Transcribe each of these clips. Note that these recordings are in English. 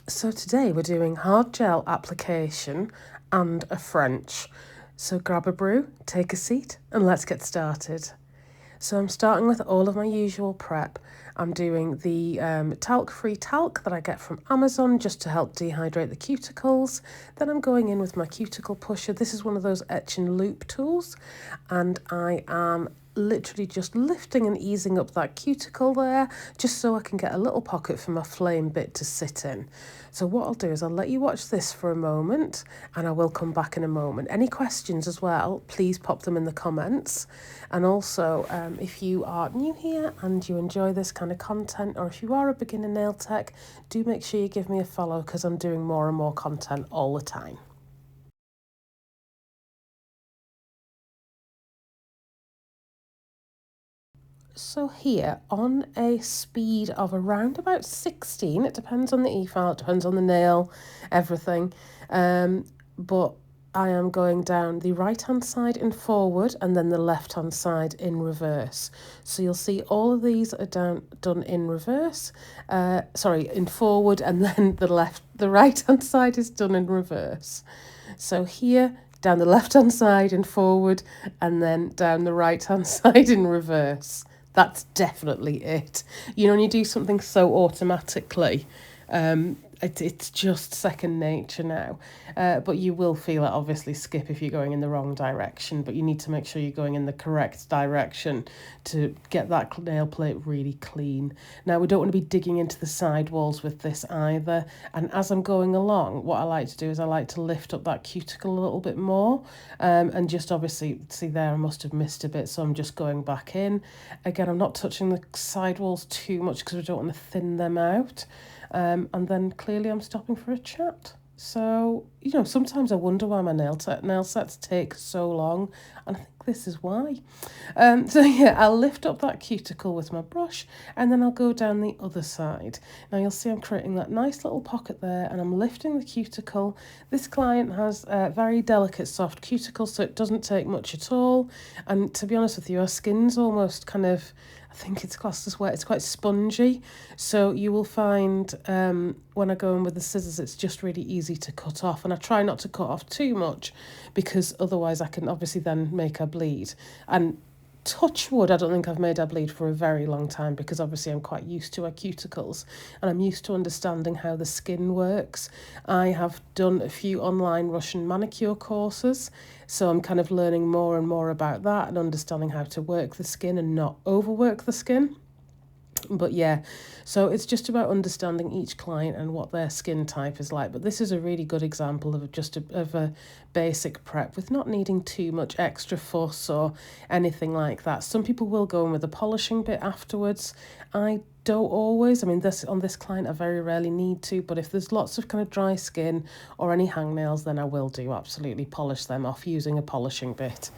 So today we're doing hard gel application and a French. So grab a brew, take a seat, and let's get started. So I'm starting with all of my usual prep. I'm doing the talc-free talc that I get from Amazon just to help dehydrate the cuticles. Then I'm going in with my cuticle pusher. This is one of those etch and loop tools, and I am literally just lifting and easing up that cuticle there just so I can get a little pocket for my flame bit to sit in. So what I'll do is I'll let you watch this for a moment and I will come back in a moment. Any questions as well, please pop them in the comments. And also if you are new here and you enjoy this kind of content, or if you are a beginner nail tech, do make sure you give me a follow because I'm doing more and more content all the time. So here, on a speed of around about 16, it depends on the e-file, it depends on the nail, everything, but I am going down the right-hand side in forward and then the left-hand side in reverse. So you'll see all of these are done in reverse, in forward, and then the right-hand side is done in reverse. So here, down the left-hand side in forward, and then down the right-hand side in reverse. That's definitely it. You know, when you do something so automatically, it's just second nature now. But you will feel it obviously skip if you're going in the wrong direction, but you need to make sure you're going in the correct direction to get that nail plate really clean. Now, we don't want to be digging into the side walls with this either. And as I'm going along, what I like to do is I like to lift up that cuticle a little bit more. And just obviously, see there, I must have missed a bit, so I'm just going back in. Again, I'm not touching the side walls too much because we don't want to thin them out. And then clearly I'm stopping for a chat. So, you know, sometimes I wonder why my nail sets take so long, and I think this is why. So yeah, I'll lift up that cuticle with my brush, and then I'll go down the other side. Now you'll see I'm creating that nice little pocket there, and I'm lifting the cuticle. This client has a very delicate, soft cuticle, so it doesn't take much at all. And to be honest with you, our skin's almost kind of, I think it's classed as wet. It's quite spongy, so you will find when I go in with the scissors, it's just really easy to cut off. And I try not to cut off too much because otherwise I can obviously then make her bleed. And touch wood, I don't think I've made her bleed for a very long time because obviously I'm quite used to her cuticles and I'm used to understanding how the skin works. I have done a few online Russian manicure courses, so I'm kind of learning more and more about that and understanding how to work the skin and not overwork the skin. But yeah, so it's just about understanding each client and what their skin type is like. But this is a really good example of of a basic prep with not needing too much extra fuss or anything like that. Some people will go in with a polishing bit afterwards. I don't always. I mean, on this client, I very rarely need to. But if there's lots of kind of dry skin or any hangnails, then I will do absolutely polish them off using a polishing bit.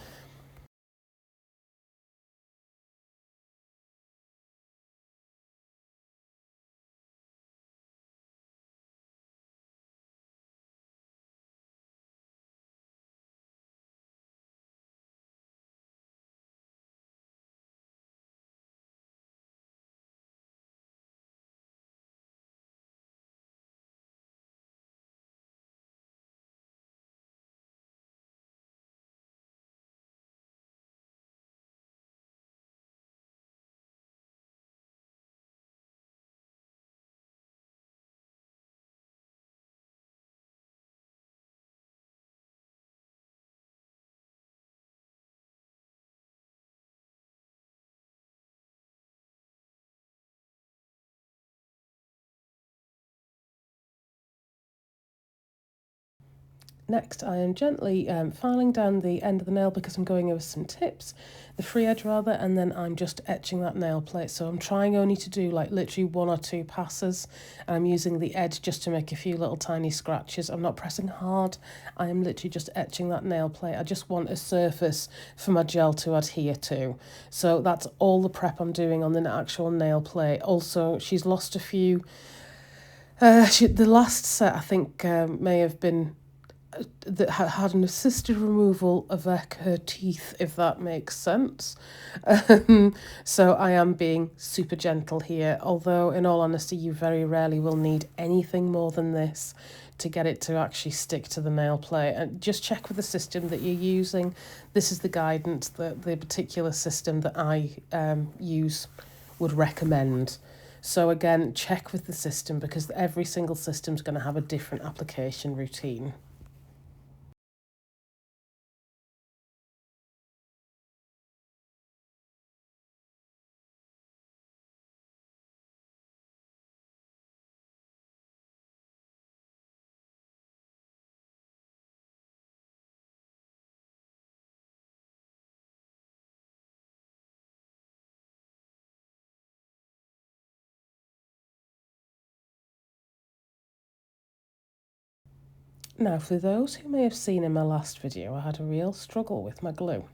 Next, I am gently filing down the end of the nail because I'm going over some tips, the free edge rather, and then I'm just etching that nail plate. So I'm trying only to do like literally one or two passes. And I'm using the edge just to make a few little tiny scratches. I'm not pressing hard. I am literally just etching that nail plate. I just want a surface for my gel to adhere to. So that's all the prep I'm doing on the actual nail plate. Also, she's lost a few. The last set I think may have been that had an assisted removal of her teeth, if that makes sense. So I am being super gentle here, although in all honesty you very rarely will need anything more than this to get it to actually stick to the nail plate. And just check with the system that you're using. This is the guidance that the particular system that I use would recommend. So again, check with the system because every single system is going to have a different application routine. Now, for those who may have seen in my last video, I had a real struggle with my glue.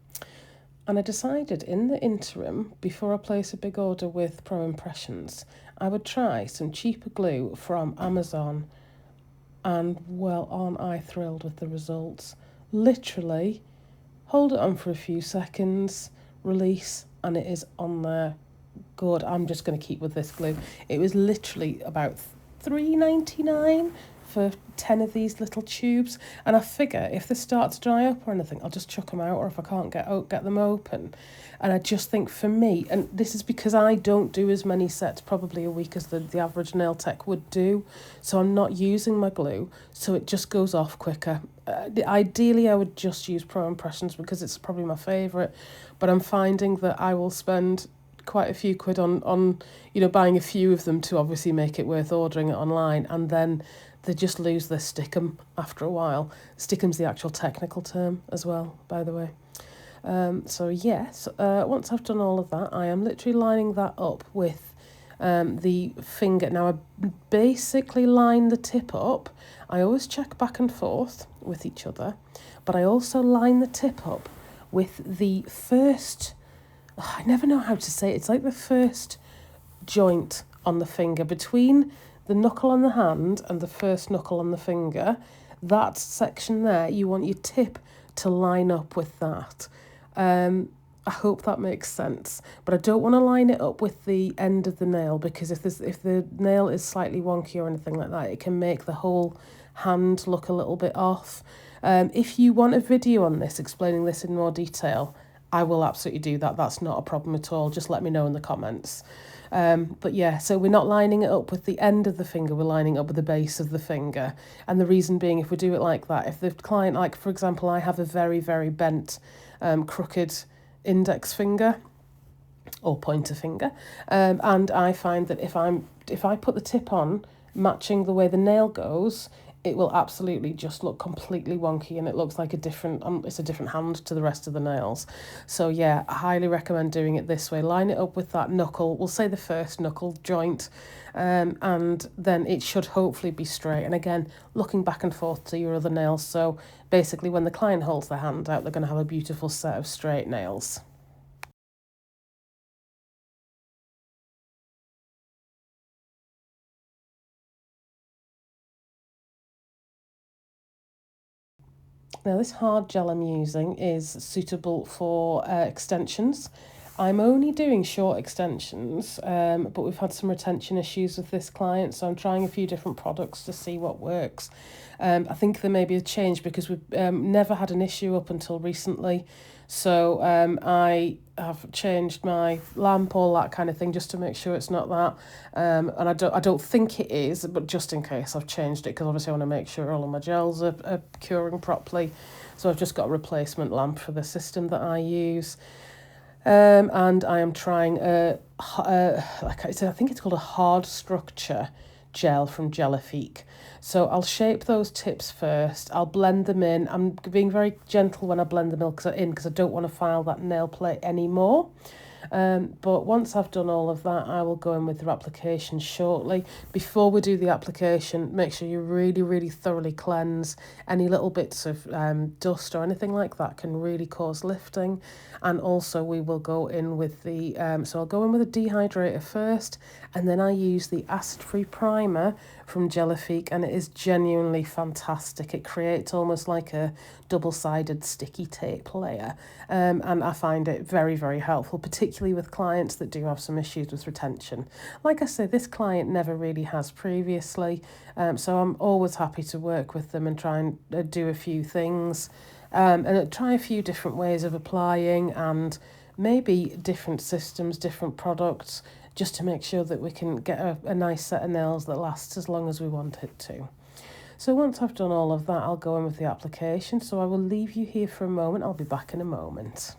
And I decided in the interim, before I place a big order with Pro Impressions, I would try some cheaper glue from Amazon. And well, aren't I thrilled with the results? Literally, hold it on for a few seconds, release, and it is on there. Good, I'm just going to keep with this glue. It was literally about $3.99 for 10 of these little tubes, and I figure if they start to dry up or anything, I'll just chuck them out, or if I can't get them open. And I just think for me, and this is because I don't do as many sets probably a week as the average nail tech would do, so I'm not using my glue, so it just goes off quicker. Ideally I would just use Pro Impressions because it's probably my favourite, but I'm finding that I will spend quite a few quid on buying a few of them to obviously make it worth ordering it online, and then they just lose their stickum after a while. Stickum's the actual technical term as well, by the way. So yes, once I've done all of that, I am literally lining that up with the finger. Now I basically line the tip up. I always check back and forth with each other, but I also line the tip up with the first, I never know how to say it, it's like the first joint on the finger between the knuckle on the hand and the first knuckle on the finger. That section there, you want your tip to line up with that. I hope that makes sense, but I don't want to line it up with the end of the nail, because if the nail is slightly wonky or anything like that, it can make the whole hand look a little bit off. If you want a video on this, explaining this in more detail, I will absolutely do that. That's not a problem at all. Just let me know in the comments. But yeah, so we're not lining it up with the end of the finger, we're lining it up with the base of the finger. And the reason being, if we do it like that, if the client, like for example, I have a very, very bent, crooked index finger or pointer finger, and I find that if I put the tip on matching the way the nail goes, it will absolutely just look completely wonky, and it looks like it's a different hand to the rest of the nails. So yeah, I highly recommend doing it this way. Line it up with that knuckle, we'll say the first knuckle joint, and then it should hopefully be straight. And again, looking back and forth to your other nails, so basically when the client holds their hand out, they're going to have a beautiful set of straight nails. Now this hard gel I'm using is suitable for extensions. I'm only doing short extensions, but we've had some retention issues with this client, so I'm trying a few different products to see what works. I think there may be a change because we've never had an issue up until recently. So I have changed my lamp, all that kind of thing, just to make sure it's not that. And I don't think it is, but just in case, I've changed it because obviously I want to make sure all of my gels are curing properly. So I've just got a replacement lamp for the system that I use. And I am trying like I said, I think it's called a hard structure gel from Gelifique. So I'll shape those tips first. I'll blend them in. I'm being very gentle when I blend them in because I don't want to file that nail plate anymore. But once I've done all of that, I will go in with the application shortly. Before we do the application, make sure you really, really thoroughly cleanse. Any little bits of dust or anything like that can really cause lifting. And also we will go in with so I'll go in with a dehydrator first, and then I use the acid-free primer from Jellifique, and it is genuinely fantastic. It creates almost like a double-sided sticky tape layer, and I find it very, very helpful, particularly with clients that do have some issues with retention. Like I say, this client never really has previously, so I'm always happy to work with them and try and do a few things, and try a few different ways of applying, and maybe different systems, different products, just to make sure that we can get a nice set of nails that lasts as long as we want it to. So once I've done all of that, I'll go in with the application. So I will leave you here for a moment. I'll be back in a moment.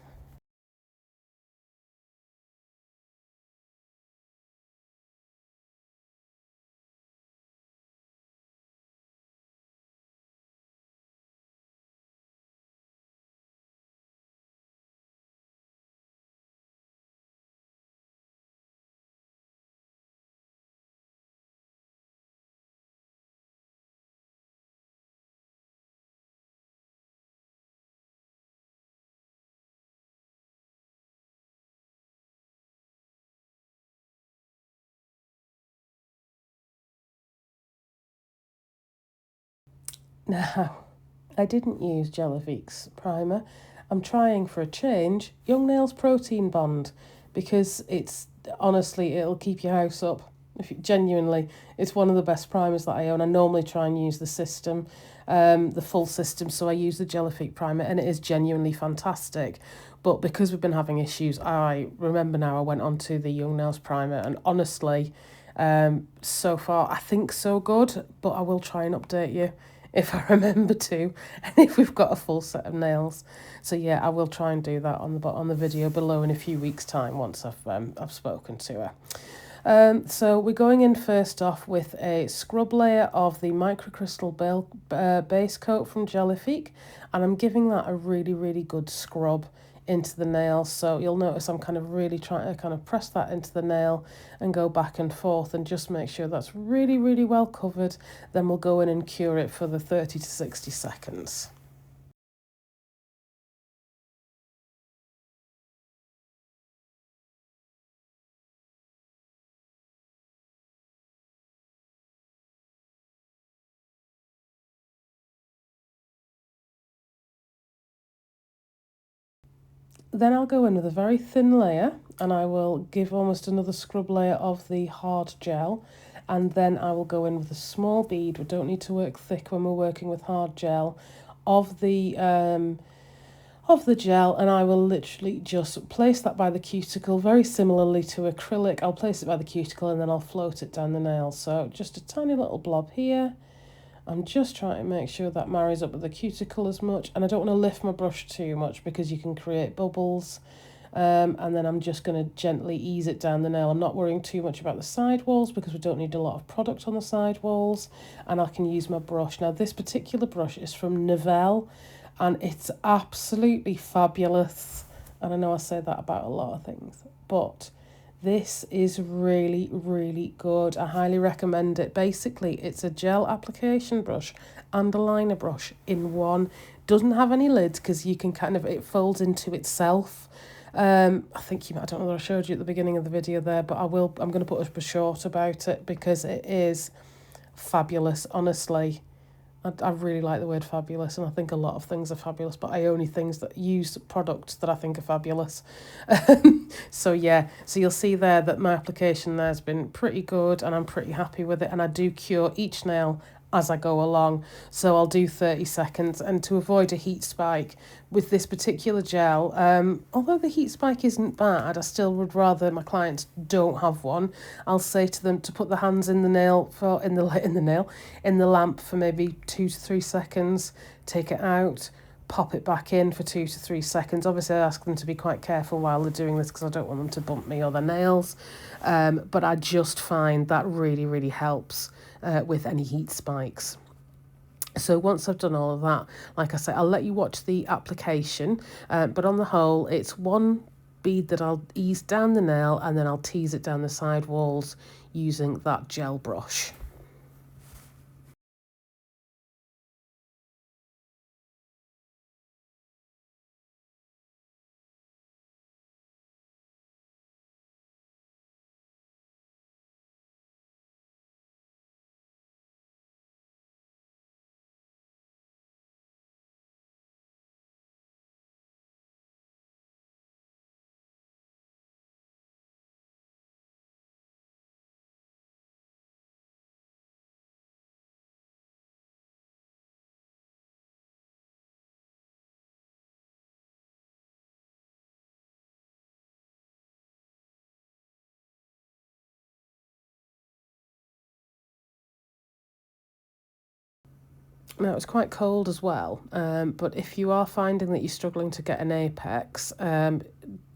Now, I didn't use Jellifique's primer. I'm trying for a change Young Nails Protein Bond, because it's honestly, it'll keep your house up. If you, genuinely, it's one of the best primers that I own. I normally try and use the system, the full system, so I use the Jellifique primer, and it is genuinely fantastic. But because we've been having issues, I remember now I went on to the Young Nails primer, and honestly, so far I think so good, but I will try and update you if I remember to, and if we've got a full set of nails. So yeah, I will try and do that on the video below in a few weeks' time once I've spoken to her. So we're going in first off with a scrub layer of the microcrystal base coat from Jellifique, and I'm giving that a really, really good scrub into the nail. So you'll notice I'm kind of really trying to kind of press that into the nail and go back and forth and just make sure that's really, really well covered. Then we'll go in and cure it for the 30 to 60 seconds. Then I'll go in with a very thin layer, and I will give almost another scrub layer of the hard gel, and then I will go in with a small bead. We don't need to work thick when we're working with hard gel, of the gel, and I will literally just place that by the cuticle, very similarly to acrylic. I'll place it by the cuticle and then I'll float it down the nail. So just a tiny little blob here. I'm just trying to make sure that marries up with the cuticle as much, and I don't want to lift my brush too much because you can create bubbles. And then I'm just going to gently ease it down the nail. I'm not worrying too much about the side walls because we don't need a lot of product on the side walls, and I can use my brush. Now this particular brush is from Novell, and it's absolutely fabulous. And I know I say that about a lot of things, but this is really, really good. I highly recommend it. Basically, it's a gel application brush and a liner brush in one. Doesn't have any lids because you can kind of, it folds into itself. I think I don't know that I showed you at the beginning of the video there, but I'm going to put a short about it because it is fabulous, honestly. I really like the word fabulous, and I think a lot of things are fabulous, but I only things that use products that I think are fabulous. So yeah, so you'll see there that my application there has been pretty good, and I'm pretty happy with it, and I do cure each nail as I go along. So I'll do 30 seconds, and to avoid a heat spike with this particular gel, although the heat spike isn't bad, I still would rather my clients don't have one. I'll say to them to put the hands in the nail for in the lamp for maybe 2 to 3 seconds, take it out, pop it back in for 2 to 3 seconds. Obviously, I ask them to be quite careful while they're doing this because I don't want them to bump me or their nails. But I just find that really, really helps with any heat spikes. So once I've done all of that, like I say, I'll let you watch the application. But on the whole, it's one bead that I'll ease down the nail, and then I'll tease it down the side walls using that gel brush. Now, it's quite cold as well, but if you are finding that you're struggling to get an apex,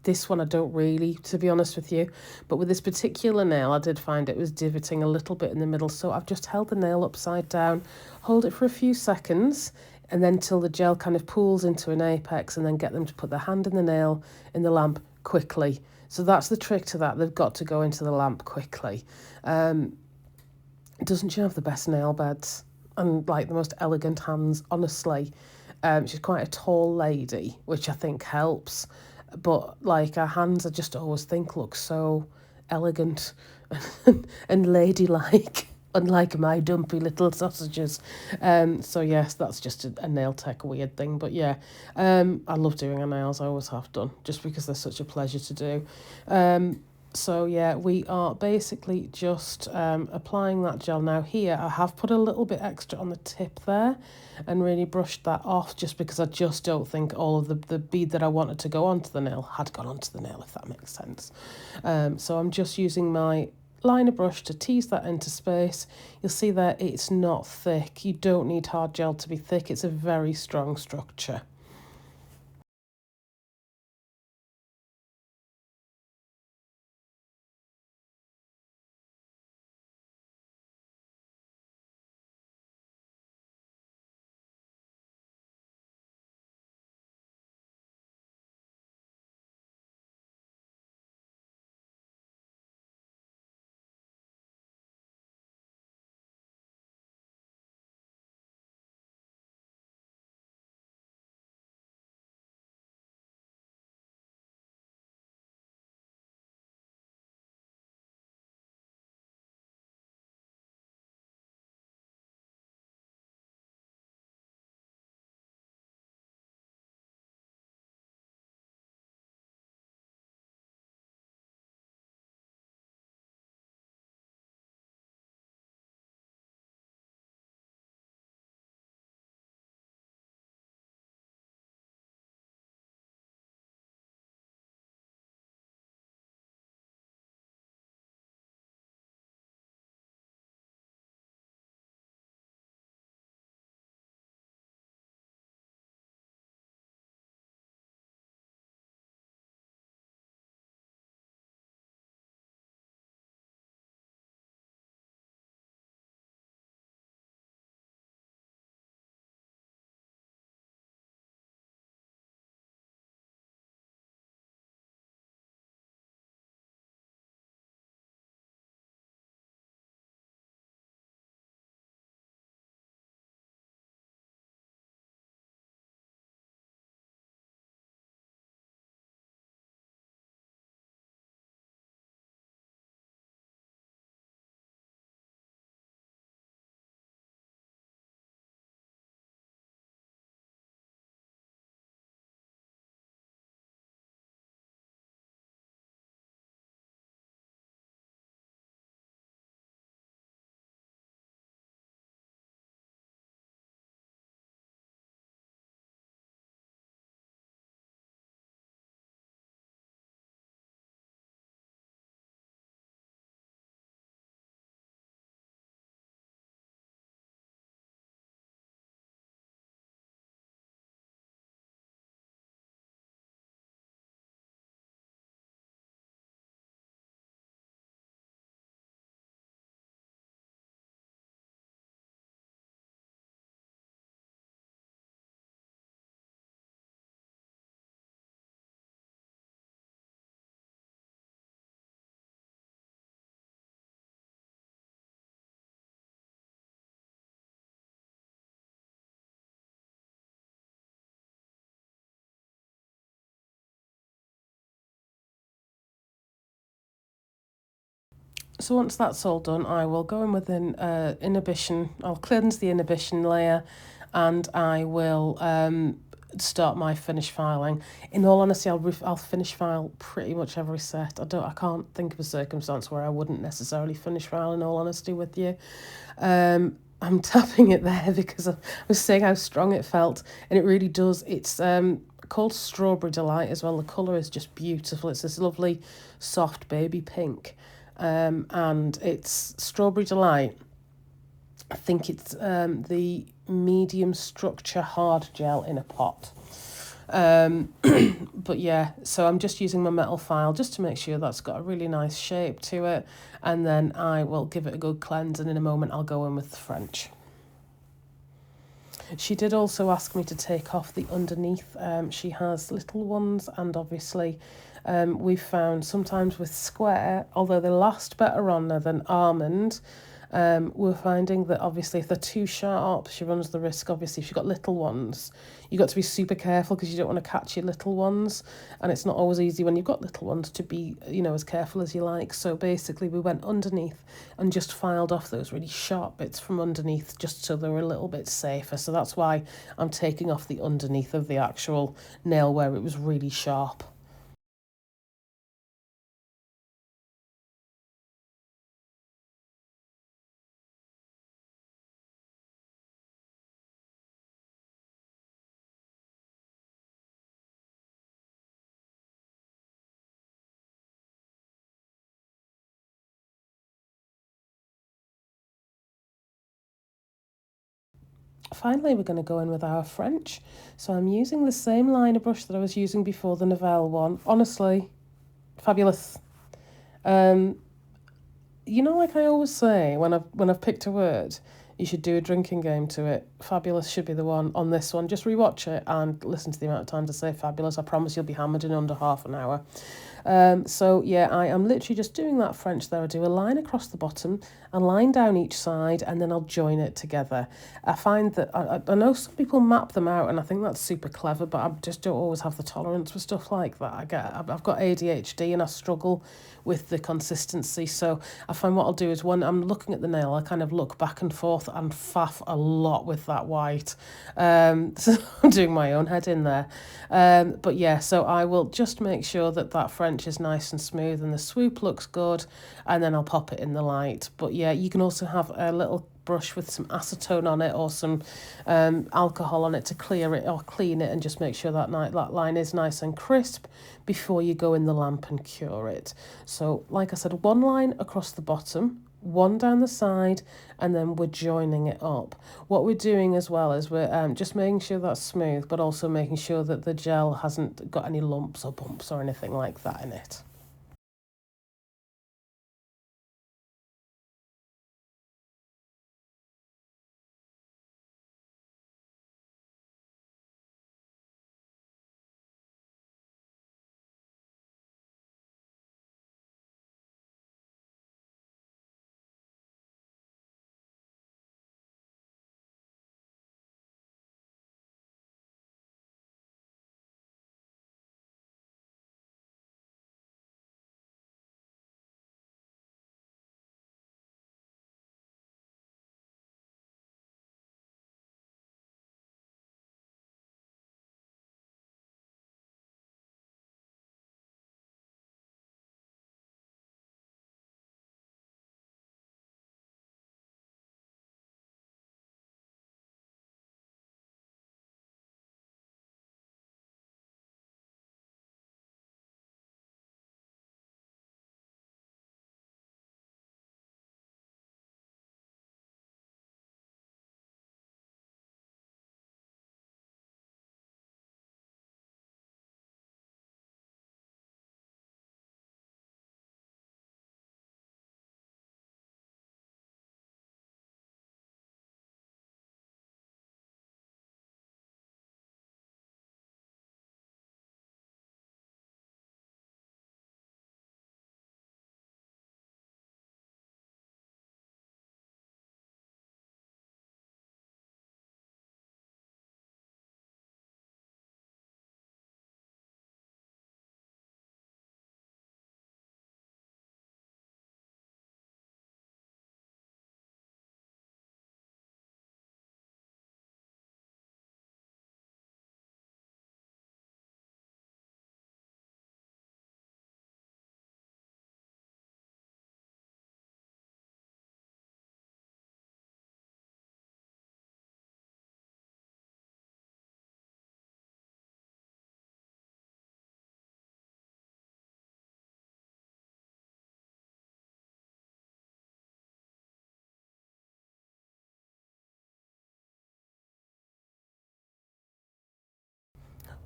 this one I don't really, to be honest with you, but with this particular nail, I did find it was divoting a little bit in the middle, so I've just held the nail upside down, hold it for a few seconds, and then till the gel kind of pools into an apex, and then get them to put their hand in the nail in the lamp quickly. So that's the trick to that. They've got to go into the lamp quickly. Doesn't she have the best nail beds and like the most elegant hands? Honestly, she's quite a tall lady, which I think helps. But like her hands, I just always think look so elegant and ladylike, unlike my dumpy little sausages. So yes, that's just a nail tech weird thing. But yeah, I love doing her nails. I always have done, just because they're such a pleasure to do. So yeah, we are basically just applying that gel now. Here, I have put a little bit extra on the tip there and really brushed that off, just because I just don't think all of the bead that I wanted to go onto the nail had gone onto the nail, if that makes sense. So I'm just using my liner brush to tease that into space. You'll see that it's not thick. You don't need hard gel to be thick. It's a very strong structure. So once that's all done, I will go in with an inhibition. I'll cleanse the inhibition layer, and I will start my finish filing. In all honesty, I'll finish file pretty much every set. I can't think of a circumstance where I wouldn't necessarily finish file. In all honesty with you, I'm tapping it there because I was saying how strong it felt, and it really does. It's called Strawberry Delight as well. The colour is just beautiful. It's this lovely, soft baby pink. And it's Strawberry Delight. I think it's the medium structure hard gel in a pot. But yeah, so I'm just using my metal file just to make sure that's got a really nice shape to it. And then I will give it a good cleanse, and in a moment I'll go in with the French. She did also ask me to take off the underneath. She has little ones, and obviously we've found sometimes with square, although they last better on her than almond, we're finding that obviously if they're too sharp, she runs the risk, obviously, if you've got little ones, you've got to be super careful because you don't want to catch your little ones. And it's not always easy when you've got little ones to be, as careful as you like. So basically we went underneath and just filed off those really sharp bits from underneath just so they were a little bit safer. So that's why I'm taking off the underneath of the actual nail where it was really sharp. Finally, we're going to go in with our French. So I'm using the same liner brush that I was using before, the Novelle one. Honestly, fabulous. Um, like I always say, when I've picked a word, you should do a drinking game to it. Fabulous should be the one on this one. Just rewatch it and listen to the amount of times I say fabulous. I promise you'll be hammered in under half an hour. So yeah, I am literally just doing that French there. I do a line across the bottom, a line down each side, and then I'll join it together. I find that I know some people map them out, and I think that's super clever, but I just don't always have the tolerance for stuff like that. I've got ADHD and I struggle with the consistency. So I find what I'll do is when I'm looking at the nail, I kind of look back and forth and faff a lot with that white. So I'm doing my own head in there. But yeah, so I will just make sure that that French is nice and smooth and the swoop looks good, and then I'll pop it in the light. But yeah, you can also have a little brush with some acetone on it or some alcohol on it to clear it or clean it, and just make sure that that line is nice and crisp before you go in the lamp and cure it. So like I said, one line across the bottom, one down the side, and then we're joining it up. What we're doing as well is we're just making sure that's smooth, but also making sure that the gel hasn't got any lumps or bumps or anything like that in it.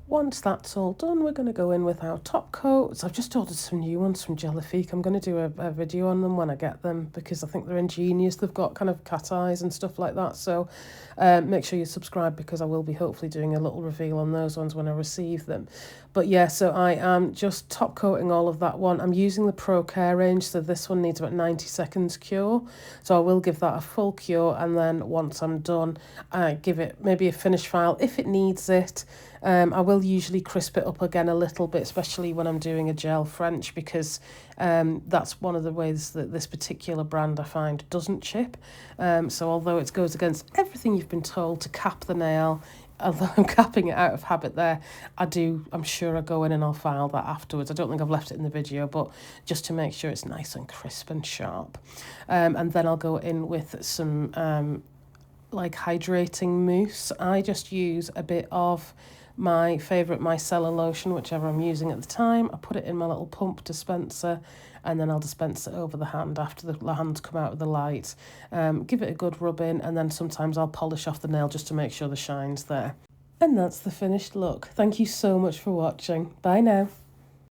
Once that's all done, we're going to go in with our top coats. I've just ordered some new ones from Jellifique. I'm going to do a video on them when I get them because I think they're ingenious. They've got kind of cat eyes and stuff like that. So make sure you subscribe because I will be hopefully doing a little reveal on those ones when I receive them. But yeah, so I am just top coating all of that one. I'm using the Pro Care range, so this one needs about 90 seconds cure. So I will give that a full cure, and then once I'm done, I give it maybe a finish file if it needs it. I will usually crisp it up again a little bit, especially when I'm doing a gel French, because that's one of the ways that this particular brand I find doesn't chip. So although it goes against everything you've been told to cap the nail, although I'm capping it out of habit there, I'm sure I go in and I'll file that afterwards. I don't think I've left it in the video, but just to make sure it's nice and crisp and sharp. And then I'll go in with some like hydrating mousse. I just use a bit of my favourite micellar lotion, whichever I'm using at the time. I put it in my little pump dispenser, and then I'll dispense it over the hand after the hands come out of the light. Give it a good rub in, and then sometimes I'll polish off the nail just to make sure the shine's there. And that's the finished look. Thank you so much for watching. Bye now.